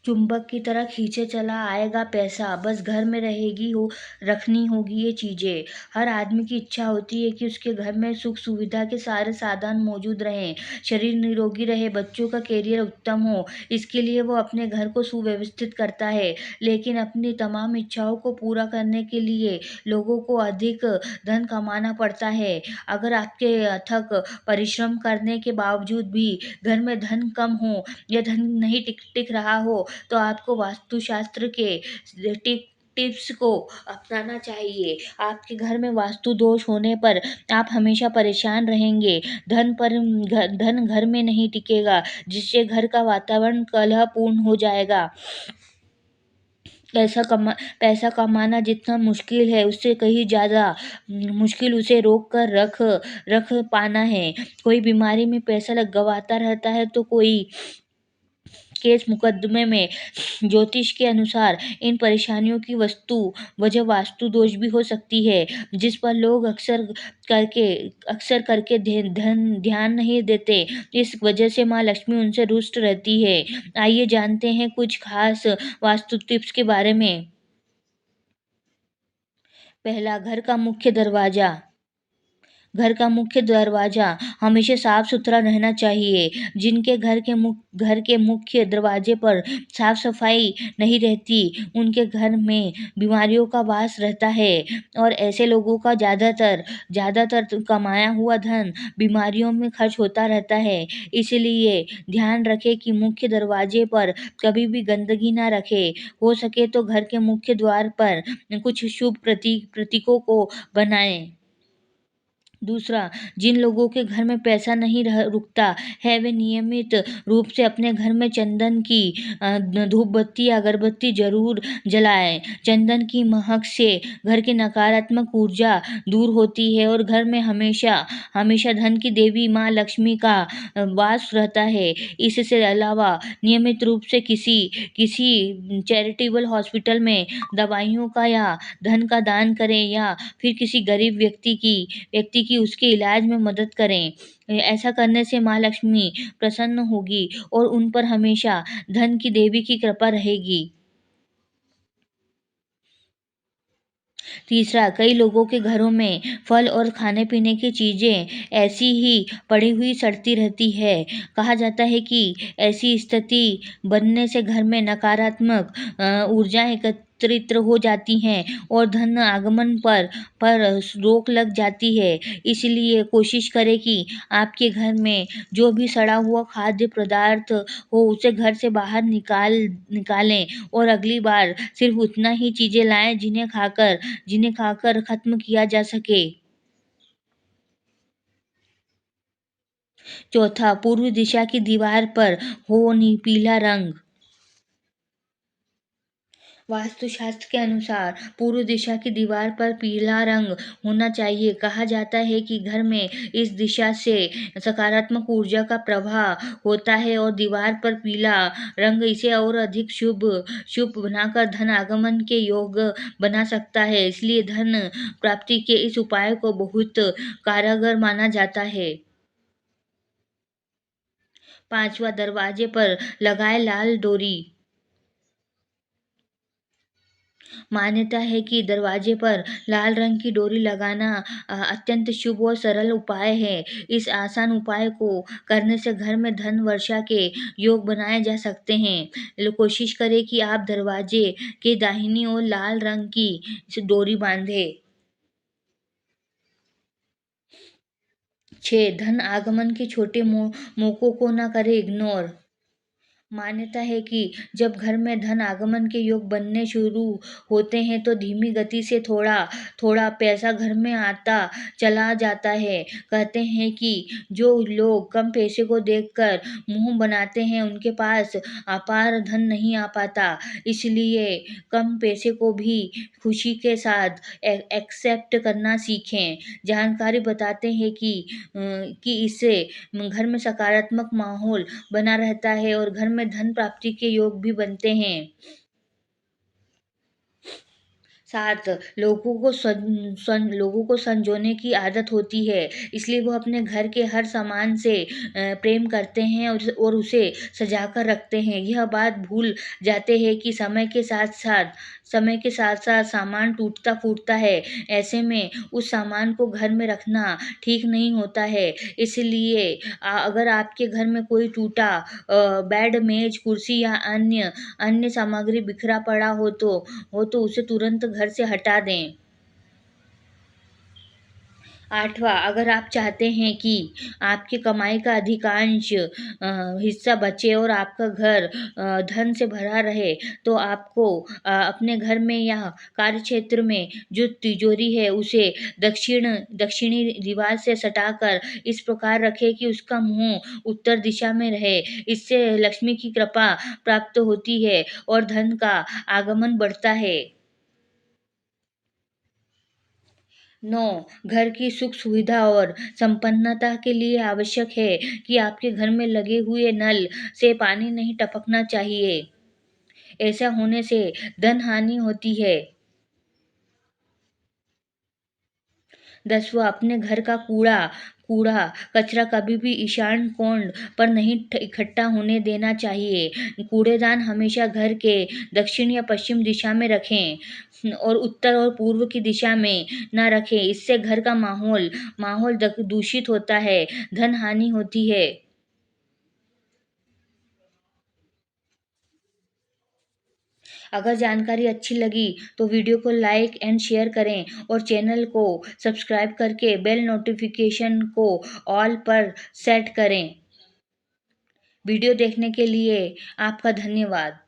चुंबक की तरह खींचे चला आएगा पैसा, बस घर में रहेगी हो रखनी होगी ये चीज़ें। हर आदमी की इच्छा होती है कि उसके घर में सुख सुविधा के सारे साधन मौजूद रहें, शरीर निरोगी रहे, बच्चों का करियर उत्तम हो। इसके लिए वो अपने घर को सुव्यवस्थित करता है, लेकिन अपनी तमाम इच्छाओं को पूरा करने के लिए लोगों को अधिक धन कमाना पड़ता है। अगर आपके अथक परिश्रम करने के बावजूद भी घर में धन कम हो या धन नहीं टिक रहा हो, तो आपको वास्तुशास्त्र के टिप्स को अपनाना चाहिए। आपके घर में वास्तु दोष होने पर आप हमेशा परेशान रहेंगे। धन घर में नहीं टिकेगा, जिससे घर का वातावरण कलहपूर्ण हो जाएगा। पैसा कमाना जितना मुश्किल है, उससे कहीं ज़्यादा मुश्किल उसे रोक कर रख पाना है। कोई बीमारी में पैसा गवाता रहता है, तो कोई केस मुकदमे में। ज्योतिष के अनुसार इन परेशानियों की वजह वास्तु दोष भी हो सकती है, जिस पर लोग अक्सर करके ध्यान नहीं देते। इस वजह से माँ लक्ष्मी उनसे रुष्ट रहती है। आइए जानते हैं कुछ खास वास्तु टिप्स के बारे में। पहला, घर का मुख्य दरवाजा हमेशा साफ सुथरा रहना चाहिए। जिनके घर के मुख्य दरवाजे पर साफ सफाई नहीं रहती, उनके घर में बीमारियों का वास रहता है, और ऐसे लोगों का ज़्यादातर कमाया हुआ धन बीमारियों में खर्च होता रहता है। इसलिए ध्यान रखें कि मुख्य दरवाजे पर कभी भी गंदगी ना रखें। हो सके तो घर के मुख्य द्वार पर कुछ शुभ प्रतीकों को बनाएं। दूसरा, जिन लोगों के घर में पैसा नहीं रुकता है, वे नियमित रूप से अपने घर में चंदन की धूप बत्ती या अगरबत्ती जरूर जलाएं। चंदन की महक से घर की नकारात्मक ऊर्जा दूर होती है और घर में हमेशा हमेशा धन की देवी माँ लक्ष्मी का वास रहता है। इससे अलावा नियमित रूप से किसी चैरिटेबल हॉस्पिटल में दवाइयों का या धन का दान करें, या फिर किसी गरीब व्यक्ति की उसके इलाज में मदद करें। ऐसा करने से माँ लक्ष्मी प्रसन्न होगी और उन पर हमेशा धन की देवी की कृपा रहेगी। तीसरा, कई लोगों के घरों में फल और खाने पीने की चीजें ऐसी ही पड़ी हुई सड़ती रहती है। कहा जाता है कि ऐसी स्थिति बनने से घर में नकारात्मक ऊर्जा एकत्रित हो जाती हैं और धन आगमन पर रोक लग जाती है। इसलिए कोशिश करें कि आपके घर में जो भी सड़ा हुआ खाद्य पदार्थ हो, उसे घर से बाहर निकालें और अगली बार सिर्फ उतना ही चीजें लाएं जिन्हें खाकर खत्म किया जा सके। चौथा, पूर्व दिशा की दीवार पर हो पीला रंग। वास्तुशास्त्र के अनुसार पूर्व दिशा की दीवार पर पीला रंग होना चाहिए। कहा जाता है कि घर में इस दिशा से सकारात्मक ऊर्जा का प्रवाह होता है और दीवार पर पीला रंग इसे और अधिक शुभ बनाकर धन आगमन के योग बना सकता है। इसलिए धन प्राप्ति के इस उपाय को बहुत कारगर माना जाता है। पांचवा, दरवाजे पर लगाए लाल डोरी। मान्यता है कि दरवाजे पर लाल रंग की डोरी लगाना अत्यंत शुभ और सरल उपाय है। इस आसान उपाय को करने से घर में धन वर्षा के योग बनाए जा सकते हैं। कोशिश करें कि आप दरवाजे के दाहिनी ओर लाल रंग की डोरी बांधें। 6, धन आगमन के छोटे मौकों को न करें इग्नोर। मान्यता है कि जब घर में धन आगमन के योग बनने शुरू होते हैं, तो धीमी गति से थोड़ा थोड़ा पैसा घर में आता चला जाता है। कहते हैं कि जो लोग कम पैसे को देखकर मुंह बनाते हैं, उनके पास अपार धन नहीं आ पाता। इसलिए कम पैसे को भी खुशी के साथ एक्सेप्ट करना सीखें। जानकारी बताते हैं कि इससे घर में सकारात्मक माहौल बना रहता है और घर में धन प्राप्ति के योग भी बनते हैं। साथ लोगों को संजोने की आदत होती है, इसलिए वो अपने घर के हर सामान से प्रेम करते हैं और उसे सजा कर रखते हैं। यह बात भूल जाते हैं कि समय के साथ साथ सामान टूटता फूटता है। ऐसे में उस सामान को घर में रखना ठीक नहीं होता है। इसलिए अगर आपके घर में कोई टूटा बेड, मेज, कुर्सी या अन्य अन्य सामग्री बिखरा पड़ा हो तो उसे तुरंत घर से हटा दें। 8वाँ, अगर आप चाहते हैं कि आपकी कमाई का अधिकांश हिस्सा बचे और आपका घर धन से भरा रहे, तो आपको अपने घर में या कार्यक्षेत्र में जो तिजोरी है उसे दक्षिणी दीवार से सटाकर इस प्रकार रखें कि उसका मुँह उत्तर दिशा में रहे। इससे लक्ष्मी की कृपा प्राप्त होती है और धन का आगमन बढ़ता है। 9, घर की सुख सुविधा और संपन्नता के लिए आवश्यक है कि आपके घर में लगे हुए नल से पानी नहीं टपकना चाहिए। ऐसा होने से धन हानि होती है। 10वाँ, अपने घर का कूड़ा कचरा कभी भी ईशान कोण पर नहीं इकट्ठा होने देना चाहिए। कूड़ेदान हमेशा घर के दक्षिण या पश्चिम दिशा में रखें और उत्तर और पूर्व की दिशा में ना रखें। इससे घर का माहौल दूषित होता है, धन हानि होती है। अगर जानकारी अच्छी लगी तो वीडियो को लाइक एंड शेयर करें और चैनल को सब्सक्राइब करके बेल नोटिफिकेशन को ऑल पर सेट करें। वीडियो देखने के लिए आपका धन्यवाद।